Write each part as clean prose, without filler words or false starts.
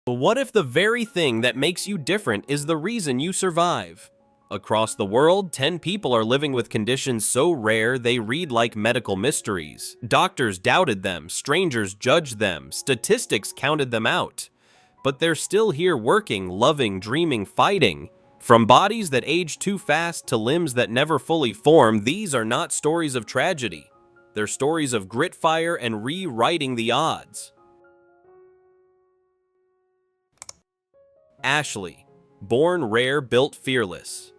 But what if the very thing that makes you different is the reason you survive? Across the world, 10 people are living with conditions so rare they read like medical mysteries. Doctors doubted them, strangers judged them, statistics counted them out. But they're still here working, loving, dreaming, fighting. From bodies that age too fast to limbs that never fully form, these are not stories of tragedy. They're stories of grit, fire, and rewriting the odds. Ashley, born rare, built fearless.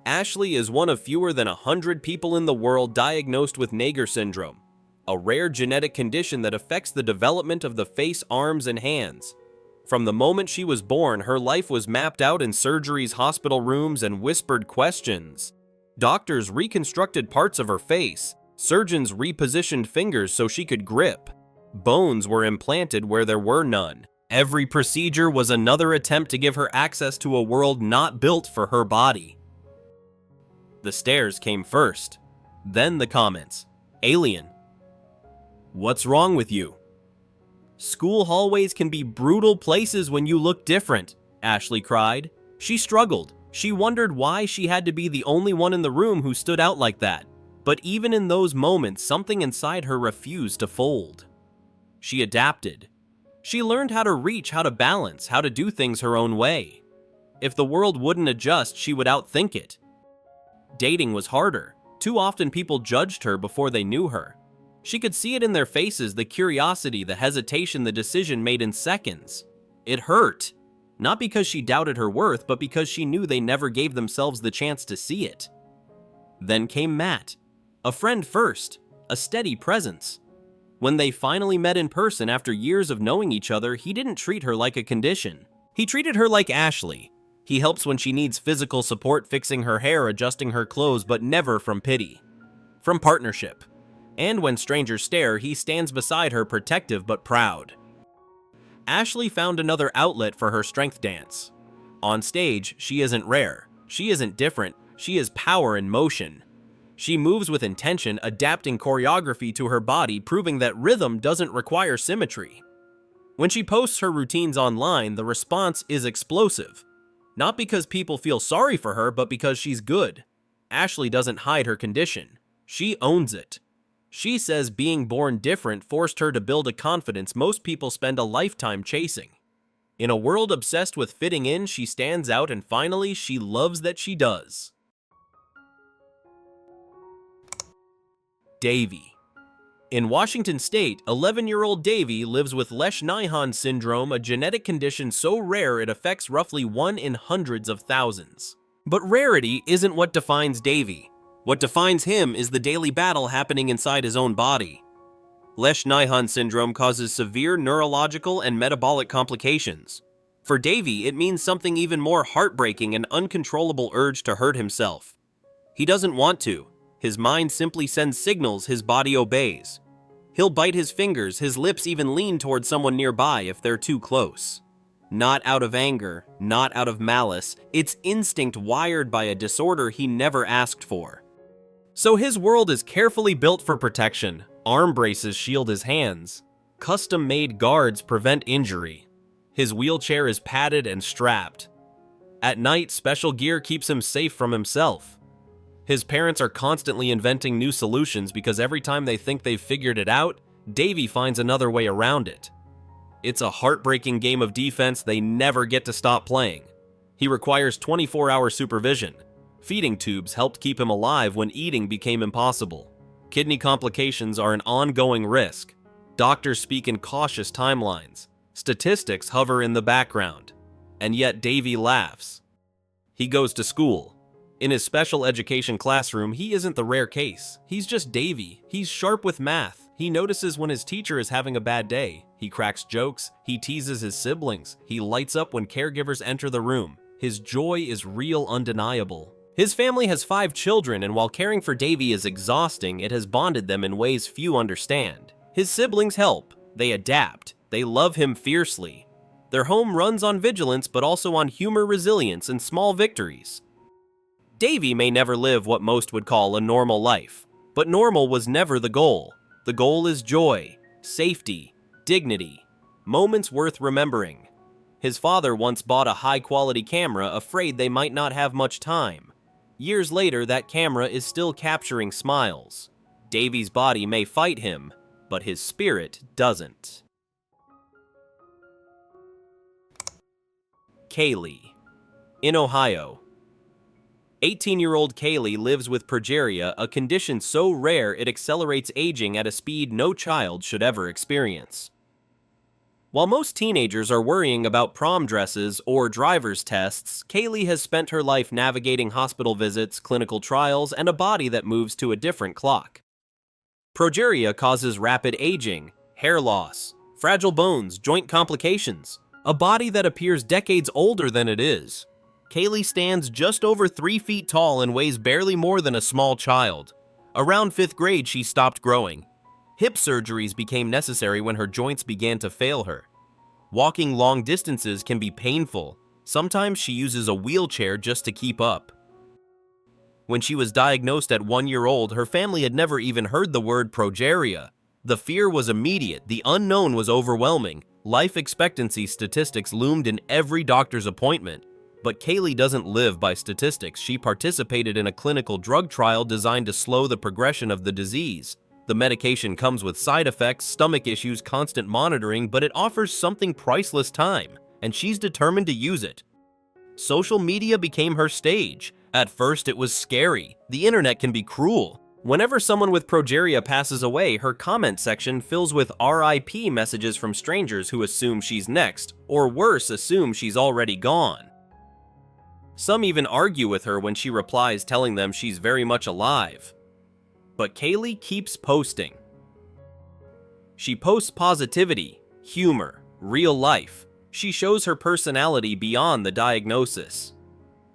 Ashley is one of fewer than 100 people in the world diagnosed with Naegger syndrome, a rare genetic condition that affects the development of the face, arms, and hands. From the moment she was born, her life was mapped out in surgeries, hospital rooms, and whispered questions. Doctors reconstructed parts of her face. Surgeons repositioned fingers so she could grip. Bones were implanted where there were none. Every procedure was another attempt to give her access to a world not built for her body. The stares came first, then the comments. Alien. What's wrong with you? School hallways can be brutal places when you look different, Ashley cried. She struggled. She wondered why she had to be the only one in the room who stood out like that. But even in those moments, something inside her refused to fold. She adapted. She learned how to reach, how to balance, how to do things her own way. If the world wouldn't adjust, she would outthink it. Dating was harder. Too often people judged her before they knew her. She could see it in their faces, the curiosity, the hesitation, the decision made in seconds. It hurt. Not because she doubted her worth, but because she knew they never gave themselves the chance to see it. Then came Matt. A friend first, a steady presence. When they finally met in person after years of knowing each other, he didn't treat her like a condition. He treated her like Ashley. He helps when she needs physical support, fixing her hair, adjusting her clothes, but never from pity. From partnership. And when strangers stare, he stands beside her, protective but proud. Ashley found another outlet for her strength dance. On stage, she isn't rare. She isn't different. She is power in motion. She moves with intention, adapting choreography to her body, proving that rhythm doesn't require symmetry. When she posts her routines online, the response is explosive. Not because people feel sorry for her, but because she's good. Ashley doesn't hide her condition. She owns it. She says being born different forced her to build a confidence most people spend a lifetime chasing. In a world obsessed with fitting in, she stands out, and finally, she loves that she does. Davy. In Washington State, 11-year-old Davy lives with Lesch-Nyhan syndrome, a genetic condition so rare it affects roughly 1 in hundreds of thousands. But rarity isn't what defines Davy. What defines him is the daily battle happening inside his own body. Lesch-Nyhan syndrome causes severe neurological and metabolic complications. For Davy, it means something even more heartbreaking, an uncontrollable urge to hurt himself. He doesn't want to. His mind simply sends signals, his body obeys. He'll bite his fingers, his lips even lean towards someone nearby if they're too close. Not out of anger, not out of malice, it's instinct wired by a disorder he never asked for. So his world is carefully built for protection. Arm braces shield his hands. Custom-made guards prevent injury. His wheelchair is padded and strapped. At night, special gear keeps him safe from himself. His parents are constantly inventing new solutions because every time they think they've figured it out, Davy finds another way around it. It's a heartbreaking game of defense they never get to stop playing. He requires 24-hour supervision. Feeding tubes helped keep him alive when eating became impossible. Kidney complications are an ongoing risk. Doctors speak in cautious timelines. Statistics hover in the background. And yet Davy laughs. He goes to school. In his special education classroom, he isn't the rare case. He's just Davy. He's sharp with math. He notices when his teacher is having a bad day. He cracks jokes. He teases his siblings. He lights up when caregivers enter the room. His joy is real, undeniable. His family has 5 children, and while caring for Davy is exhausting, it has bonded them in ways few understand. His siblings help. They adapt. They love him fiercely. Their home runs on vigilance, but also on humor, resilience, and small victories. Davy may never live what most would call a normal life, but normal was never the goal. The goal is joy, safety, dignity, moments worth remembering. His father once bought a high-quality camera, afraid they might not have much time. Years later, that camera is still capturing smiles. Davy's body may fight him, but his spirit doesn't. Kaylee. In Ohio, 18-year-old Kaylee lives with progeria, a condition so rare it accelerates aging at a speed no child should ever experience. While most teenagers are worrying about prom dresses or driver's tests, Kaylee has spent her life navigating hospital visits, clinical trials, and a body that moves to a different clock. Progeria causes rapid aging, hair loss, fragile bones, joint complications, a body that appears decades older than it is. Kaylee stands just over 3 feet tall and weighs barely more than a small child. Around 5th grade, she stopped growing. Hip surgeries became necessary when her joints began to fail her. Walking long distances can be painful. Sometimes she uses a wheelchair just to keep up. When she was diagnosed at 1 year old, her family had never even heard the word progeria. The fear was immediate, the unknown was overwhelming. Life expectancy statistics loomed in every doctor's appointment. But Kaylee doesn't live by statistics. She participated in a clinical drug trial designed to slow the progression of the disease. The medication comes with side effects, stomach issues, constant monitoring, but it offers something priceless: time, and she's determined to use it. Social media became her stage. At first, it was scary. The internet can be cruel. Whenever someone with progeria passes away, her comment section fills with RIP messages from strangers who assume she's next, or worse, assume she's already gone. Some even argue with her when she replies, telling them she's very much alive. But Kaylee keeps posting. She posts positivity, humor, real life. She shows her personality beyond the diagnosis.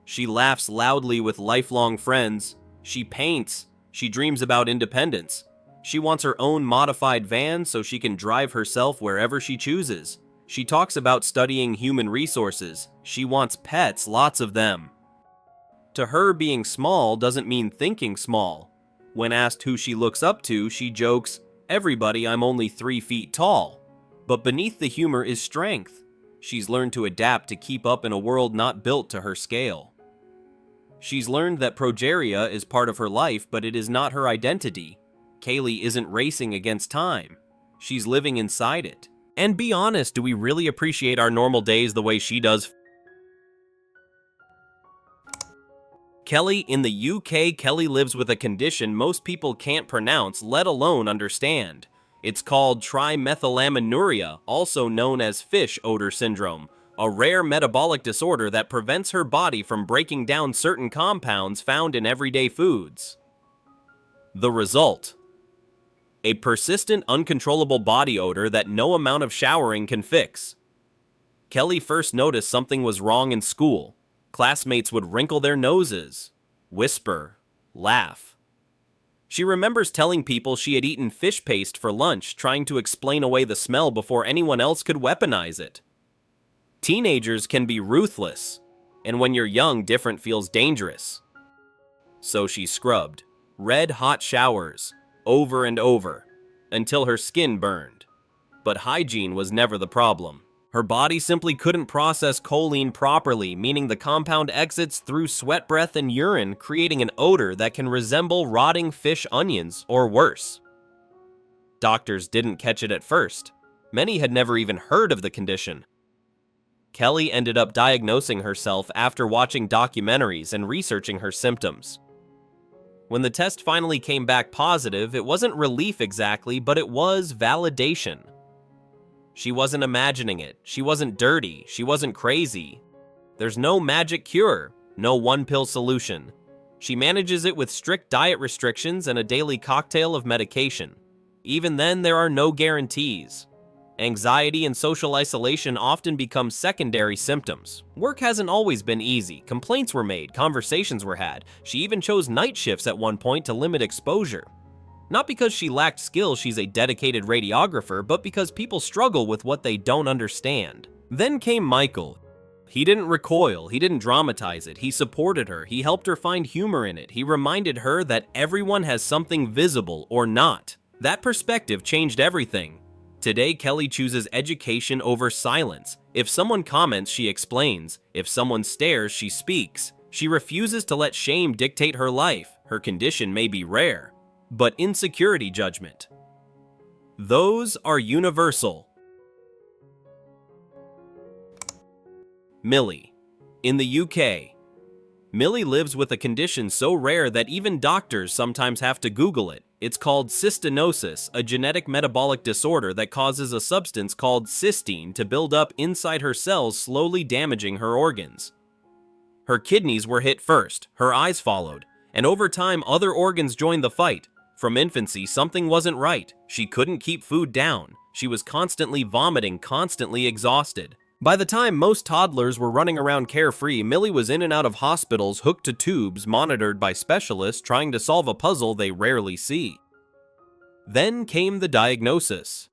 She laughs loudly with lifelong friends. She paints. She dreams about independence. She wants her own modified van so she can drive herself wherever she chooses. She talks about studying human resources. She wants pets, lots of them. To her, being small doesn't mean thinking small. When asked who she looks up to, she jokes, "Everybody, I'm only 3 feet tall." But beneath the humor is strength. She's learned to adapt to keep up in a world not built to her scale. She's learned that progeria is part of her life, but it is not her identity. Kaylee isn't racing against time. She's living inside it. And be honest, do we really appreciate our normal days the way she does? Kelly. In the UK, Kelly lives with a condition most people can't pronounce, let alone understand. It's called trimethylaminuria, also known as fish odor syndrome, a rare metabolic disorder that prevents her body from breaking down certain compounds found in everyday foods. The result: a persistent, uncontrollable body odor that no amount of showering can fix. Kelly first noticed something was wrong in school. Classmates would wrinkle their noses, whisper, laugh. She remembers telling people she had eaten fish paste for lunch, trying to explain away the smell before anyone else could weaponize it. Teenagers can be ruthless, and when you're young, different feels dangerous. So she scrubbed, red-hot showers, over and over, until her skin burned. But hygiene was never the problem. Her body simply couldn't process choline properly, meaning the compound exits through sweat breath and urine, creating an odor that can resemble rotting fish onions or worse. Doctors didn't catch it at first. Many had never even heard of the condition. Kelly ended up diagnosing herself after watching documentaries and researching her symptoms. When the test finally came back positive, it wasn't relief exactly, but it was validation. She wasn't imagining it. She wasn't dirty. She wasn't crazy. There's no magic cure, no one-pill solution. She manages it with strict diet restrictions and a daily cocktail of medication. Even then, there are no guarantees. Anxiety and social isolation often become secondary symptoms. Work hasn't always been easy. Complaints were made, conversations were had. She even chose night shifts at one point to limit exposure. Not because she lacked skill, she's a dedicated radiographer, but because people struggle with what they don't understand. Then came Michael. He didn't recoil, he didn't dramatize it, he supported her, he helped her find humor in it, he reminded her that everyone has something visible or not. That perspective changed everything. Today, Kelly chooses education over silence. If someone comments, she explains. If someone stares, she speaks. She refuses to let shame dictate her life. Her condition may be rare, but insecurity judgment, those are universal. Millie. In the UK, Millie lives with a condition so rare that even doctors sometimes have to Google it. It's called cystinosis, a genetic metabolic disorder that causes a substance called cysteine to build up inside her cells, slowly damaging her organs. Her kidneys were hit first, her eyes followed, and over time other organs joined the fight. From infancy, something wasn't right. She couldn't keep food down. She was constantly vomiting, constantly exhausted. By the time most toddlers were running around carefree, Millie was in and out of hospitals, hooked to tubes, monitored by specialists, trying to solve a puzzle they rarely see. Then came the diagnosis.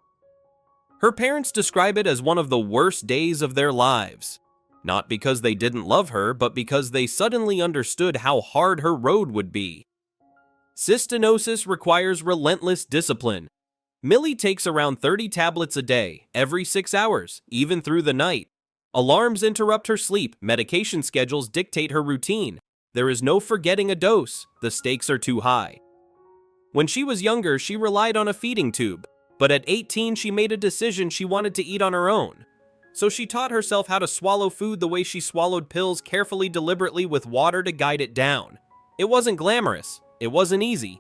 Her parents describe it as one of the worst days of their lives. Not because they didn't love her, but because they suddenly understood how hard her road would be. Cystinosis requires relentless discipline. Millie takes around 30 tablets a day, every 6 hours, even through the night. Alarms interrupt her sleep, medication schedules dictate her routine. There is no forgetting a dose, the stakes are too high. When she was younger, she relied on a feeding tube, but at 18 she made a decision she wanted to eat on her own. So she taught herself how to swallow food the way she swallowed pills, carefully, deliberately, with water to guide it down. It wasn't glamorous, it wasn't easy,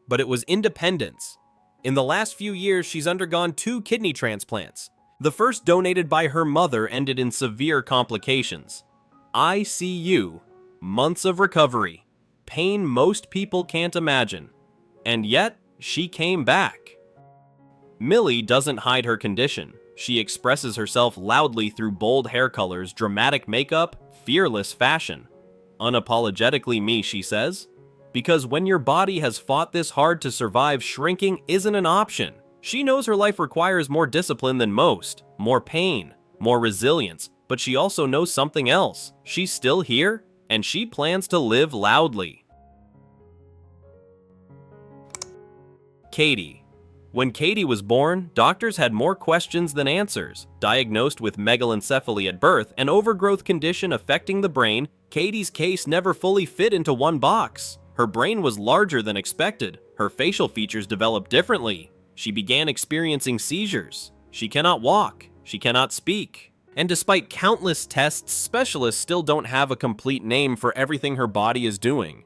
but it was independence. In the last few years, she's undergone 2 kidney transplants. The first, donated by her mother, ended in severe complications. ICU, months of recovery, pain most people can't imagine. And yet, she came back. Millie doesn't hide her condition. She expresses herself loudly through bold hair colors, dramatic makeup, fearless fashion. Unapologetically me, she says. Because when your body has fought this hard to survive, shrinking isn't an option. She knows her life requires more discipline than most, more pain, more resilience, but she also knows something else. She's still here, and she plans to live loudly. Katie. When Katie was born, doctors had more questions than answers. Diagnosed with megalencephaly at birth, an overgrowth condition affecting the brain, Katie's case never fully fit into one box. Her brain was larger than expected. Her facial features developed differently. She began experiencing seizures. She cannot walk. She cannot speak. And despite countless tests, specialists still don't have a complete name for everything her body is doing.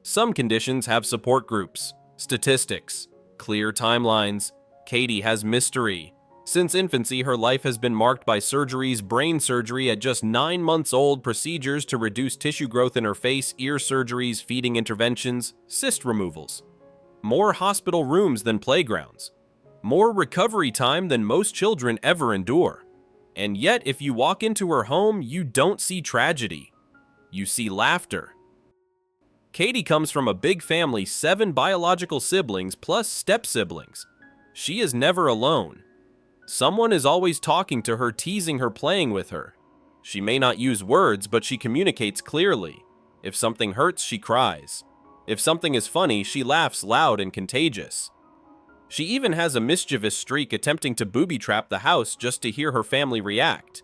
Some conditions have support groups, statistics, clear timelines. Katie has mystery. Since infancy, her life has been marked by surgeries, brain surgery at just 9 months old, procedures to reduce tissue growth in her face, ear surgeries, feeding interventions, cyst removals. More hospital rooms than playgrounds. More recovery time than most children ever endure. And yet, if you walk into her home, you don't see tragedy. You see laughter. Katie comes from a big family, 7 biological siblings plus step-siblings. She is never alone. Someone is always talking to her, teasing her, playing with her. She may not use words, but she communicates clearly. If something hurts, she cries. If something is funny, she laughs loud and contagious. She even has a mischievous streak, attempting to booby-trap the house just to hear her family react.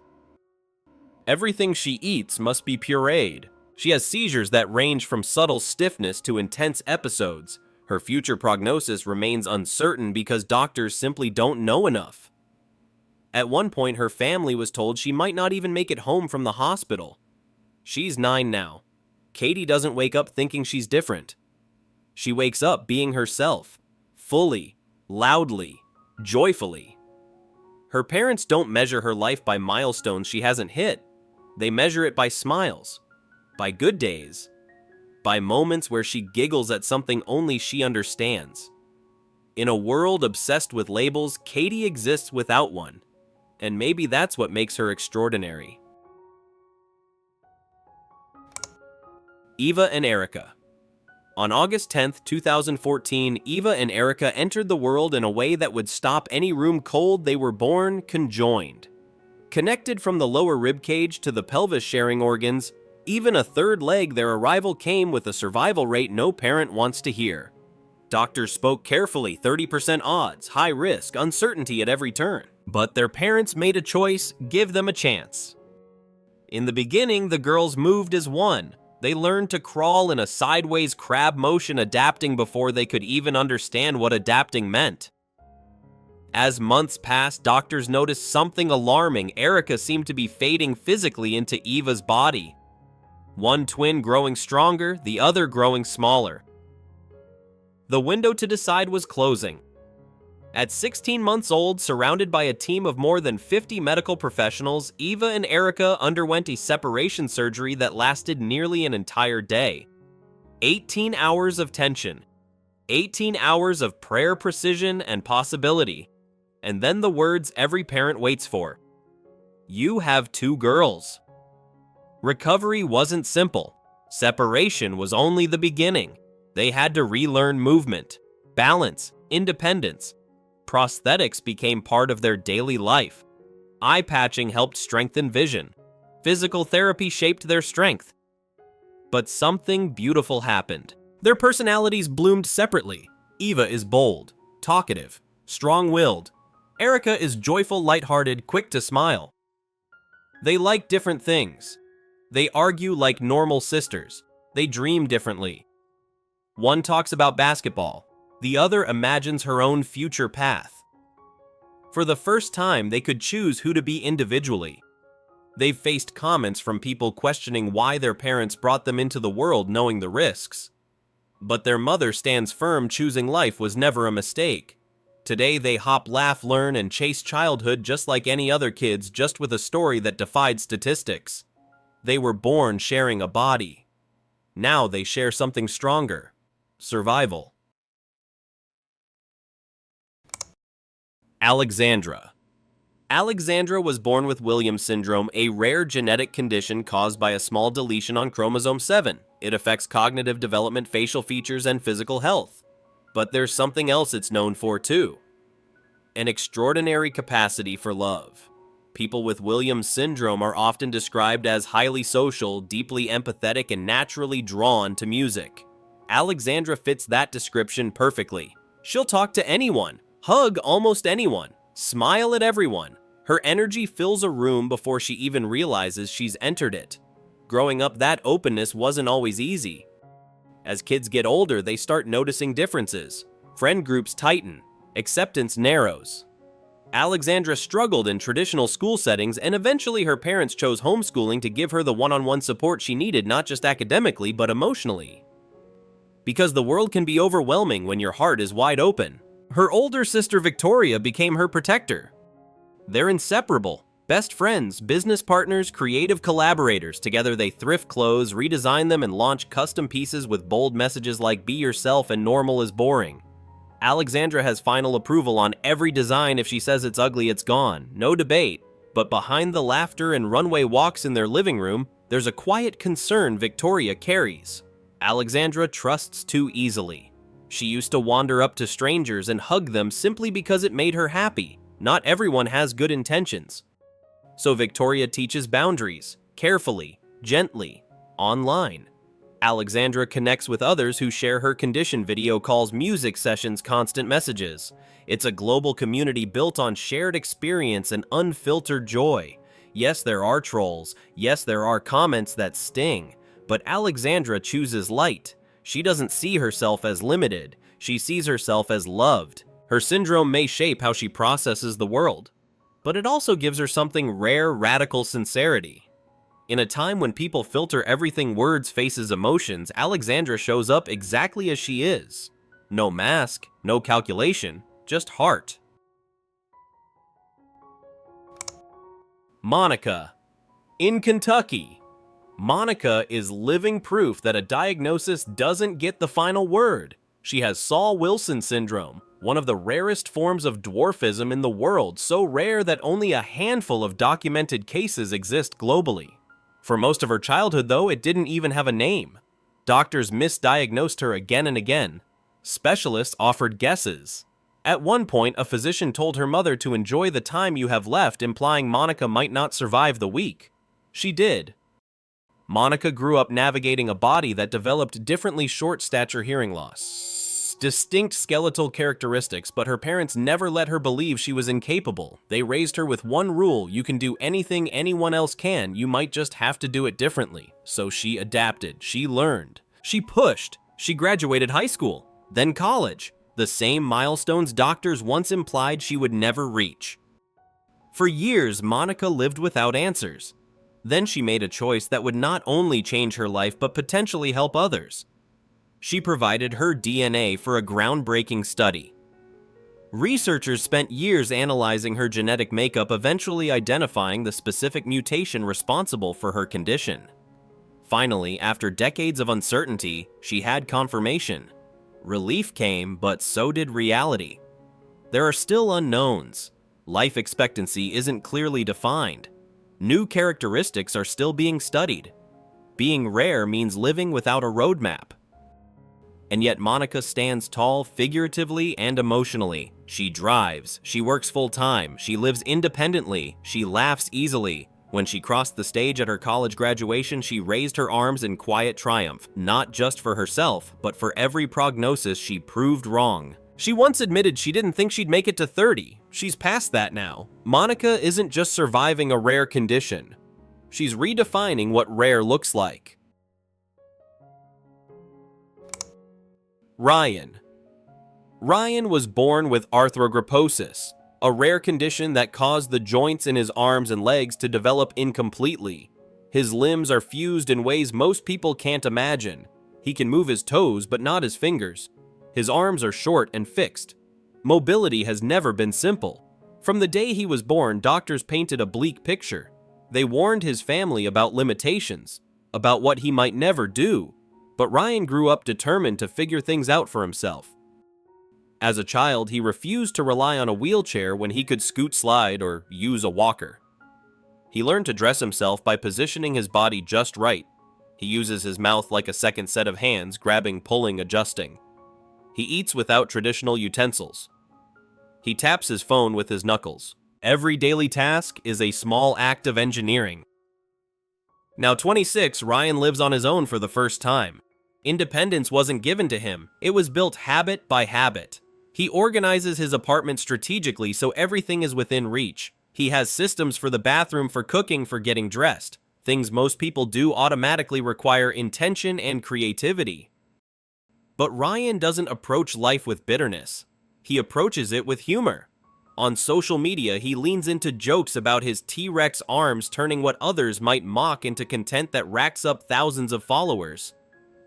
Everything she eats must be pureed. She has seizures that range from subtle stiffness to intense episodes. Her future prognosis remains uncertain because doctors simply don't know enough. At one point, her family was told she might not even make it home from the hospital. She's 9 now. Katie doesn't wake up thinking she's different. She wakes up being herself, fully, loudly, joyfully. Her parents don't measure her life by milestones she hasn't hit. They measure it by smiles, by good days, by moments where she giggles at something only she understands. In a world obsessed with labels, Katie exists without one. And maybe that's what makes her extraordinary. Eva and Erica. On August 10, 2014, Eva and Erica entered the world in a way that would stop any room cold. They were born conjoined. Connected from the lower rib cage to the pelvis-sharing organs, even a third leg, their arrival came with a survival rate no parent wants to hear. Doctors spoke carefully, 30% odds, high risk, uncertainty at every turn. But their parents made a choice, give them a chance. In the beginning, the girls moved as one. They learned to crawl in a sideways crab motion, adapting before they could even understand what adapting meant. As months passed, doctors noticed something alarming. Erica seemed to be fading physically into Eva's body. One twin growing stronger, the other growing smaller. The window to decide was closing. At 16 months old, surrounded by a team of more than 50 medical professionals, Eva and Erica underwent a separation surgery that lasted nearly an entire day. 18 hours of tension. 18 hours of prayer, precision, and possibility. And then the words every parent waits for. You have two girls. Recovery wasn't simple. Separation was only the beginning. They had to relearn movement, balance, independence. Prosthetics became part of their daily life. Eye patching helped strengthen vision. Physical therapy shaped their strength. But something beautiful happened. Their personalities bloomed separately. Eva is bold, talkative, strong-willed. Erica is joyful, lighthearted, quick to smile. They like different things. They argue like normal sisters. They dream differently. One talks about basketball. The other imagines her own future path. For the first time, they could choose who to be individually. They've faced comments from people questioning why their parents brought them into the world knowing the risks. But their mother stands firm, choosing life was never a mistake. Today they hop, laugh, learn, and chase childhood just like any other kids, just with a story that defied statistics. They were born sharing a body. Now they share something stronger. Survival. Alexandra. Alexandra was born with Williams syndrome, a rare genetic condition caused by a small deletion on chromosome 7. It affects cognitive development, facial features, and physical health. But there's something else it's known for too. An extraordinary capacity for love. People with Williams syndrome are often described as highly social, deeply empathetic, and naturally drawn to music. Alexandra fits that description perfectly. She'll talk to anyone, hug almost anyone, smile at everyone. Her energy fills a room before she even realizes she's entered it. Growing up, that openness wasn't always easy. As kids get older, they start noticing differences. Friend groups tighten, acceptance narrows. Alexandra struggled in traditional school settings, and eventually her parents chose homeschooling to give her the one-on-one support she needed, not just academically, but emotionally. Because the world can be overwhelming when your heart is wide open. Her older sister Victoria became her protector. They're inseparable. Best friends, business partners, creative collaborators. Together they thrift clothes, redesign them, and launch custom pieces with bold messages like "Be yourself" and "Normal is boring." Alexandra has final approval on every design. If she says it's ugly, it's gone. No debate. But behind the laughter and runway walks in their living room, there's a quiet concern Victoria carries. Alexandra trusts too easily. She used to wander up to strangers and hug them simply because it made her happy. Not everyone has good intentions. So Victoria teaches boundaries, carefully, gently, online. Alexandra connects with others who share her condition: video calls, music sessions, constant messages. It's a global community built on shared experience and unfiltered joy. Yes, there are trolls. Yes, there are comments that sting. But Alexandra chooses light. She doesn't see herself as limited. She sees herself as loved. Her syndrome may shape how she processes the world, but it also gives her something rare: radical sincerity. In a time when people filter everything, words, faces, emotions, Alexandra shows up exactly as she is. No mask, no calculation, just heart. Monica. In Kentucky. Monica is living proof that a diagnosis doesn't get the final word. She has Saul-Wilson syndrome, one of the rarest forms of dwarfism in the world, so rare that only a handful of documented cases exist globally. For most of her childhood, though, it didn't even have a name. Doctors misdiagnosed her again and again. Specialists offered guesses. At one point, a physician told her mother to enjoy the time you have left, implying Monica might not survive the week. She did. Monica grew up navigating a body that developed differently: short stature, hearing loss, distinct skeletal characteristics, but her parents never let her believe she was incapable. They raised her with one rule: you can do anything anyone else can, you might just have to do it differently. So she adapted, she learned, she pushed, she graduated high school, then college, the same milestones doctors once implied she would never reach. For years, Monica lived without answers. Then she made a choice that would not only change her life but potentially help others. She provided her DNA for a groundbreaking study. Researchers spent years analyzing her genetic makeup, eventually identifying the specific mutation responsible for her condition. Finally, after decades of uncertainty, she had confirmation. Relief came, but so did reality. There are still unknowns. Life expectancy isn't clearly defined. New characteristics are still being studied. Being rare means living without a roadmap. And yet Monica stands tall figuratively and emotionally. She drives, she works full-time, she lives independently, she laughs easily. When she crossed the stage at her college graduation, she raised her arms in quiet triumph, not just for herself, but for every prognosis she proved wrong. She once admitted she didn't think she'd make it to 30. She's past that now. Monica isn't just surviving a rare condition. She's redefining what rare looks like. Ryan. Ryan was born with arthrogryposis, a rare condition that caused the joints in his arms and legs to develop incompletely. His limbs are fused in ways most people can't imagine. He can move his toes, but not his fingers. His arms are short and fixed. Mobility has never been simple. From the day he was born, doctors painted a bleak picture. They warned his family about limitations, about what he might never do. But Ryan grew up determined to figure things out for himself. As a child, he refused to rely on a wheelchair when he could scoot, slide, or use a walker. He learned to dress himself by positioning his body just right. He uses his mouth like a second set of hands, grabbing, pulling, adjusting. He eats without traditional utensils. He taps his phone with his knuckles. Every daily task is a small act of engineering. Now 26, Ryan lives on his own for the first time. Independence wasn't given to him, it was built habit by habit. He organizes his apartment strategically so everything is within reach. He has systems for the bathroom, for cooking, for getting dressed. Things most people do automatically require intention and creativity. But Ryan doesn't approach life with bitterness. He approaches it with humor. On social media, he leans into jokes about his T-Rex arms, turning what others might mock into content that racks up thousands of followers.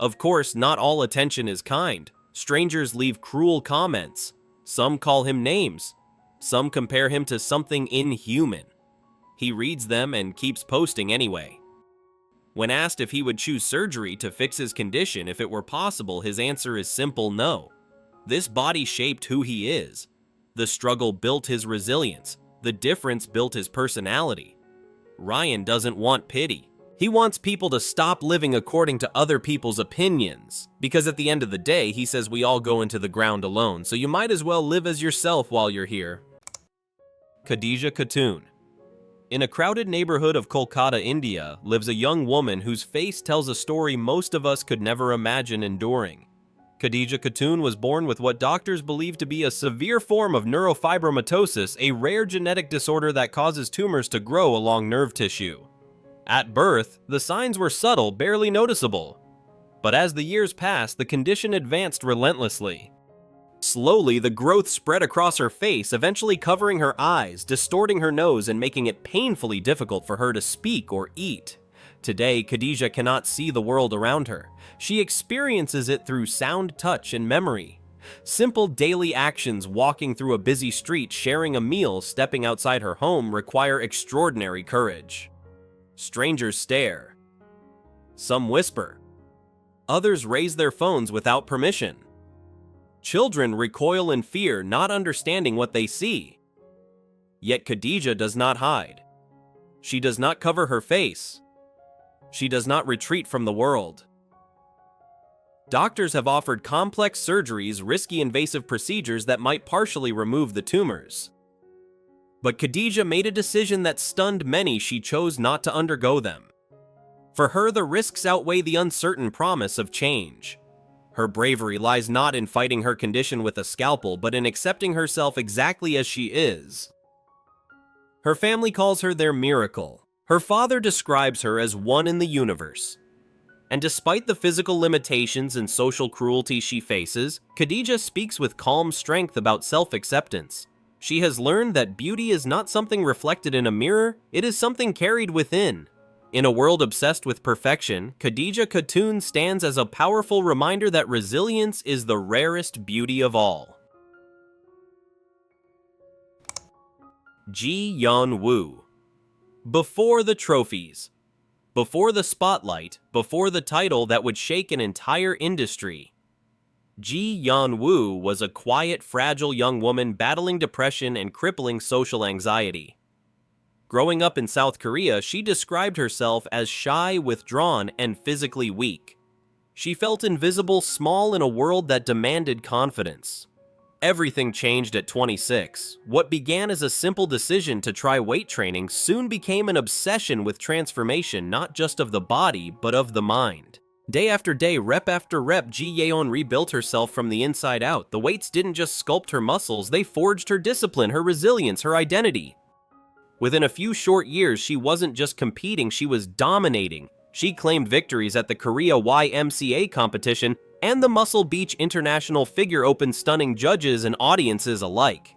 Of course, not all attention is kind. Strangers leave cruel comments. Some call him names. Some compare him to something inhuman. He reads them and keeps posting anyway. When asked if he would choose surgery to fix his condition if it were possible, his answer is simple no. This body shaped who he is. The struggle built his resilience. The difference built his personality. Ryan doesn't want pity. He wants people to stop living according to other people's opinions. Because at the end of the day, he says we all go into the ground alone, so you might as well live as yourself while you're here. Khadija Khatun. In a crowded neighborhood of Kolkata, India, lives a young woman whose face tells a story most of us could never imagine enduring. Khadija Khatun was born with what doctors believe to be a severe form of neurofibromatosis, a rare genetic disorder that causes tumors to grow along nerve tissue. At birth, the signs were subtle, barely noticeable. But as the years passed, the condition advanced relentlessly. Slowly, the growth spread across her face, eventually covering her eyes, distorting her nose, and making it painfully difficult for her to speak or eat. Today, Khadija cannot see the world around her. She experiences it through sound, touch, and memory. Simple daily actions, walking through a busy street, sharing a meal, stepping outside her home, require extraordinary courage. Strangers stare. Some whisper. Others raise their phones without permission. Children recoil in fear, not understanding what they see. Yet Khadija does not hide. She does not cover her face. She does not retreat from the world. Doctors have offered complex surgeries, risky invasive procedures that might partially remove the tumors. But Khadija made a decision that stunned many. She chose not to undergo them. For her, the risks outweigh the uncertain promise of change. Her bravery lies not in fighting her condition with a scalpel, but in accepting herself exactly as she is. Her family calls her their miracle. Her father describes her as one in the universe. And despite the physical limitations and social cruelty she faces, Khadija speaks with calm strength about self-acceptance. She has learned that beauty is not something reflected in a mirror, it is something carried within. In a world obsessed with perfection, Khadija Khatun stands as a powerful reminder that resilience is the rarest beauty of all. Ji Yeon-woo. Before the trophies. Before the spotlight, before the title that would shake an entire industry. Ji Yeon-woo was a quiet, fragile young woman battling depression and crippling social anxiety. Growing up in South Korea, she described herself as shy, withdrawn, and physically weak. She felt invisible, small in a world that demanded confidence. Everything changed at 26. What began as a simple decision to try weight training soon became an obsession with transformation not just of the body, but of the mind. Day after day, rep after rep, Ji Yeon rebuilt herself from the inside out. The weights didn't just sculpt her muscles, they forged her discipline, her resilience, her identity. Within a few short years, she wasn't just competing, she was dominating. She claimed victories at the Korea YMCA competition and the Muscle Beach International Figure Open, stunning judges and audiences alike.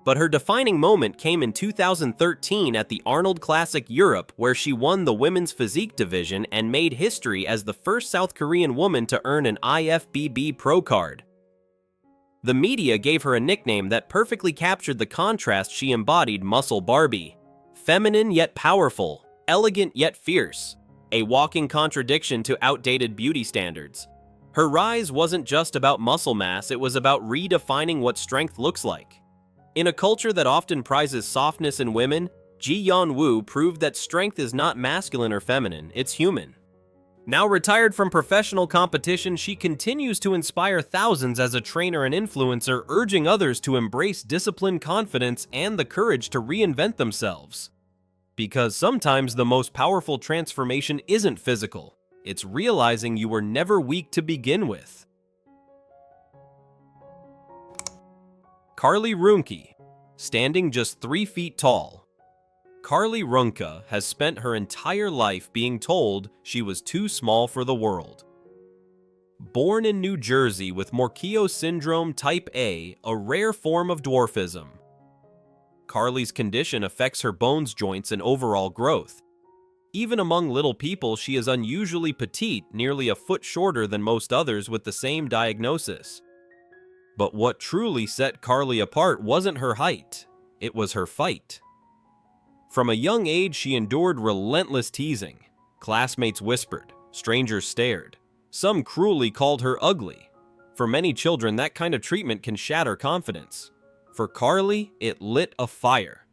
But her defining moment came in 2013 at the Arnold Classic Europe, where she won the women's physique division and made history as the first South Korean woman to earn an IFBB Pro card. The media gave her a nickname that perfectly captured the contrast she embodied: Muscle Barbie. Feminine yet powerful, elegant yet fierce, a walking contradiction to outdated beauty standards. Her rise wasn't just about muscle mass, it was about redefining what strength looks like. In a culture that often prizes softness in women, Ji Yeon-woo proved that strength is not masculine or feminine, it's human. Now retired from professional competition, she continues to inspire thousands as a trainer and influencer, urging others to embrace discipline, confidence, and the courage to reinvent themselves. Because sometimes the most powerful transformation isn't physical, it's realizing you were never weak to begin with. Carly Runke, standing just 3 feet tall. Carly Runke has spent her entire life being told she was too small for the world. Born in New Jersey with Morquio syndrome type A rare form of dwarfism. Carly's condition affects her bones, joints, and overall growth. Even among little people, she is unusually petite, nearly a foot shorter than most others with the same diagnosis. But what truly set Carly apart wasn't her height, it was her fight. From a young age, she endured relentless teasing. Classmates whispered, strangers stared. Some cruelly called her ugly. For many children, that kind of treatment can shatter confidence. For Carly, it lit a fire.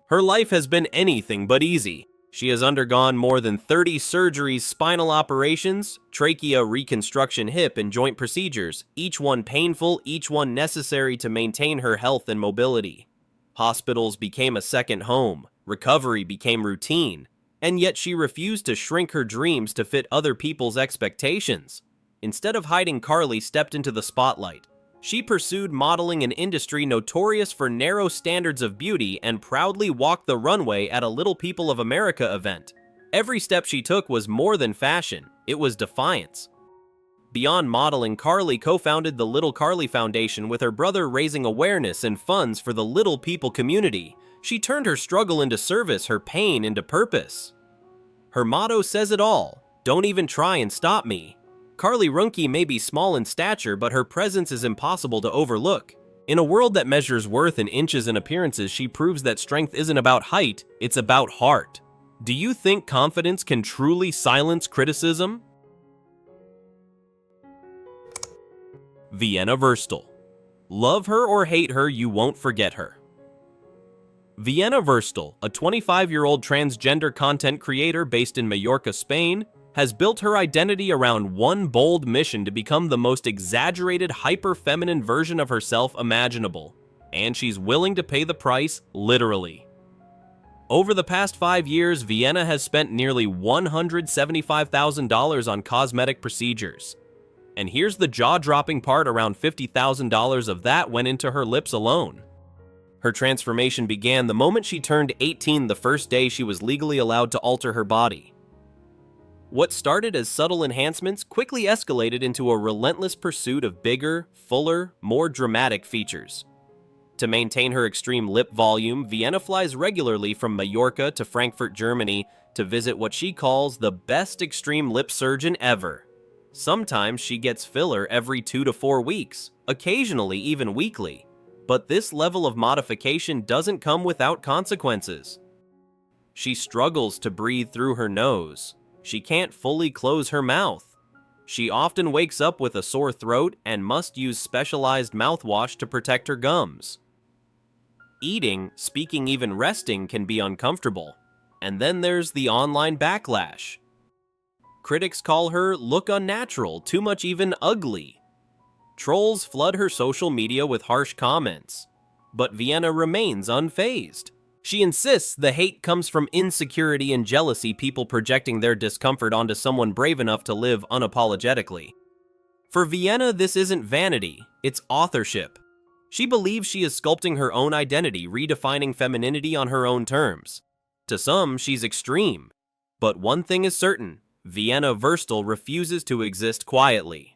Her life has been anything but easy. She has undergone more than 30 surgeries, spinal operations, trachea reconstruction, hip and joint procedures, each one painful, each one necessary to maintain her health and mobility. Hospitals became a second home, recovery became routine, and yet she refused to shrink her dreams to fit other people's expectations. Instead of hiding, Carly stepped into the spotlight. She pursued modeling, an industry notorious for narrow standards of beauty, and proudly walked the runway at a Little People of America event. Every step she took was more than fashion, it was defiance. Beyond modeling, Carly co-founded the Little Carly Foundation with her brother, raising awareness and funds for the Little People community. She turned her struggle into service, her pain into purpose. Her motto says it all: don't even try and stop me. Carly Runke may be small in stature, but her presence is impossible to overlook. In a world that measures worth in inches and appearances, she proves that strength isn't about height, it's about heart. Do you think confidence can truly silence criticism? Vienna Verstel. Love her or hate her, you won't forget her. Vienna Verstel, a 25-year-old transgender content creator based in Mallorca, Spain, has built her identity around one bold mission: to become the most exaggerated, hyper-feminine version of herself imaginable. And she's willing to pay the price, literally. Over the past 5 years, Vienna has spent nearly $175,000 on cosmetic procedures. And here's the jaw-dropping part, around $50,000 of that went into her lips alone. Her transformation began the moment she turned 18, the first day she was legally allowed to alter her body. What started as subtle enhancements quickly escalated into a relentless pursuit of bigger, fuller, more dramatic features. To maintain her extreme lip volume, Vienna flies regularly from Mallorca to Frankfurt, Germany, to visit what she calls the best extreme lip surgeon ever. Sometimes she gets filler every 2 to 4 weeks, occasionally even weekly. But this level of modification doesn't come without consequences. She struggles to breathe through her nose. She can't fully close her mouth. She often wakes up with a sore throat and must use specialized mouthwash to protect her gums. Eating, speaking, even resting can be uncomfortable. And then there's the online backlash. Critics call her look unnatural, too much, even ugly. Trolls flood her social media with harsh comments. But Vienna remains unfazed. She insists the hate comes from insecurity and jealousy, people projecting their discomfort onto someone brave enough to live unapologetically. For Vienna, this isn't vanity, it's authorship. She believes she is sculpting her own identity, redefining femininity on her own terms. To some, she's extreme. But one thing is certain, Vienna Verstal refuses to exist quietly.